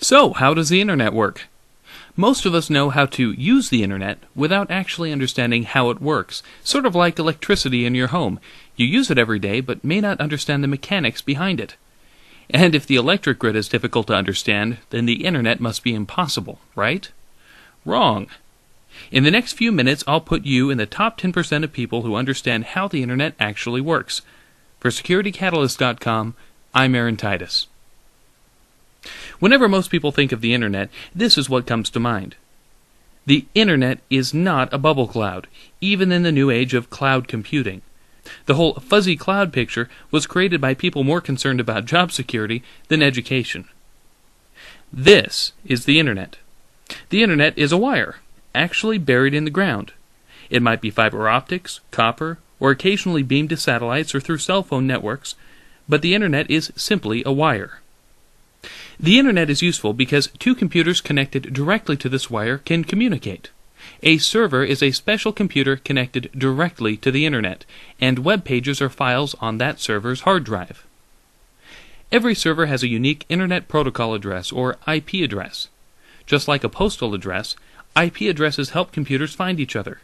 So, how does the internet work? Most of us know how to use the internet without actually understanding how it works, sort of like electricity in your home. You use it every day, but may not understand the mechanics behind it. And if the electric grid is difficult to understand, then the internet must be impossible, right? Wrong. In the next few minutes, I'll put you in the top 10% of people who understand how the internet actually works. For SecurityCatalyst.com, I'm Aaron Titus. Whenever most people think of the internet, this is what comes to mind. The internet is not a bubble cloud, even in the new age of cloud computing. The whole fuzzy cloud picture was created by people more concerned about job security than education. This is the internet. The internet is a wire, actually buried in the ground. It might be fiber optics, copper, or occasionally beamed to satellites or through cell phone networks, but the internet is simply a wire. The internet is useful because two computers connected directly to this wire can communicate. A server is a special computer connected directly to the internet, and web pages are files on that server's hard drive. Every server has a unique Internet Protocol address, or IP address. Just like a postal address, IP addresses help computers find each other.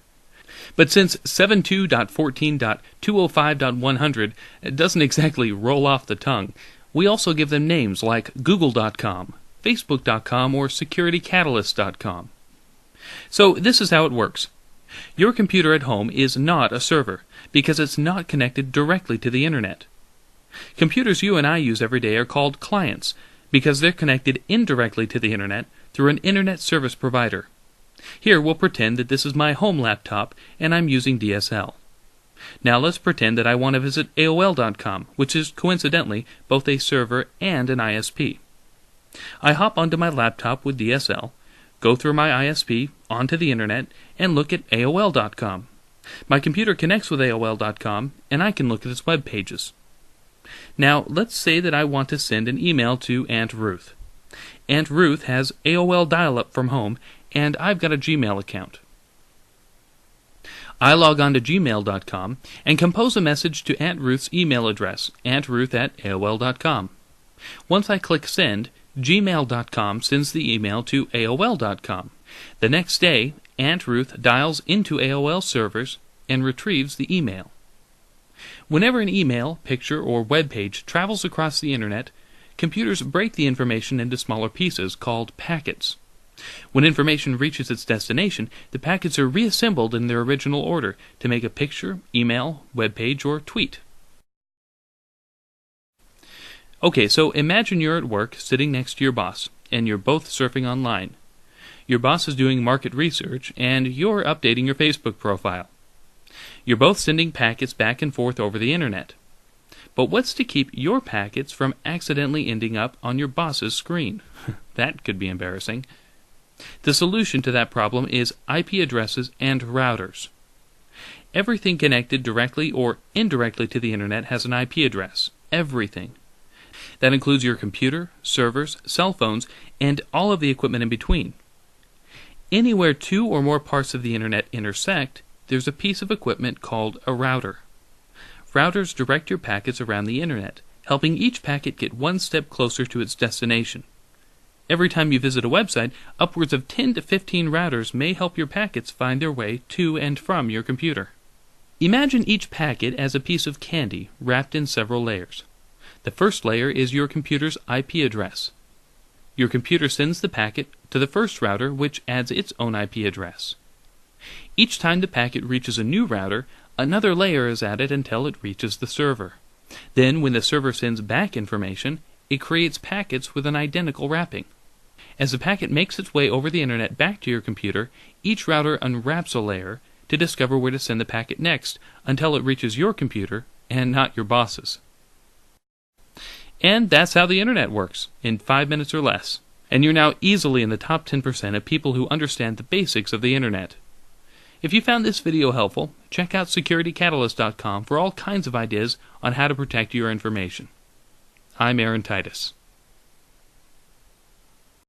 But since 72.14.205.100 doesn't exactly roll off the tongue, we also give them names like Google.com, Facebook.com, or SecurityCatalyst.com. So this is how it works. Your computer at home is not a server, because it's not connected directly to the internet. Computers you and I use every day are called clients, because they're connected indirectly to the internet through an internet service provider. Here we'll pretend that this is my home laptop and I'm using DSL. Now let's pretend that I want to visit AOL.com, which is coincidentally both a server and an ISP. I hop onto my laptop with DSL, go through my ISP, onto the internet, and look at AOL.com. My computer connects with AOL.com, and I can look at its web pages. Now let's say that I want to send an email to Aunt Ruth. Aunt Ruth has AOL dial-up from home, and I've got a Gmail account. I log on to gmail.com and compose a message to Aunt Ruth's email address, auntruth@aol.com. Once I click send, gmail.com sends the email to aol.com. The next day, Aunt Ruth dials into AOL servers and retrieves the email. Whenever an email, picture, or web page travels across the internet, computers break the information into smaller pieces called packets. When information reaches its destination, the packets are reassembled in their original order to make a picture, email, web page, or tweet. Okay, so imagine you're at work sitting next to your boss, and you're both surfing online. Your boss is doing market research, and you're updating your Facebook profile. You're both sending packets back and forth over the internet. But what's to keep your packets from accidentally ending up on your boss's screen? That could be embarrassing. The solution to that problem is IP addresses and routers. Everything connected directly or indirectly to the internet has an IP address. Everything. That includes your computer, servers, cell phones, and all of the equipment in between. Anywhere two or more parts of the internet intersect, there's a piece of equipment called a router. Routers direct your packets around the internet, helping each packet get one step closer to its destination. Every time you visit a website, upwards of 10 to 15 routers may help your packets find their way to and from your computer. Imagine each packet as a piece of candy wrapped in several layers. The first layer is your computer's IP address. Your computer sends the packet to the first router, which adds its own IP address. Each time the packet reaches a new router, another layer is added until it reaches the server. Then, when the server sends back information, it creates packets with an identical wrapping. As the packet makes its way over the internet back to your computer, each router unwraps a layer to discover where to send the packet next until it reaches your computer and not your boss's. And that's how the internet works, in 5 minutes or less. And you're now easily in the top 10% of people who understand the basics of the internet. If you found this video helpful, check out SecurityCatalyst.com for all kinds of ideas on how to protect your information. I'm Aaron Titus.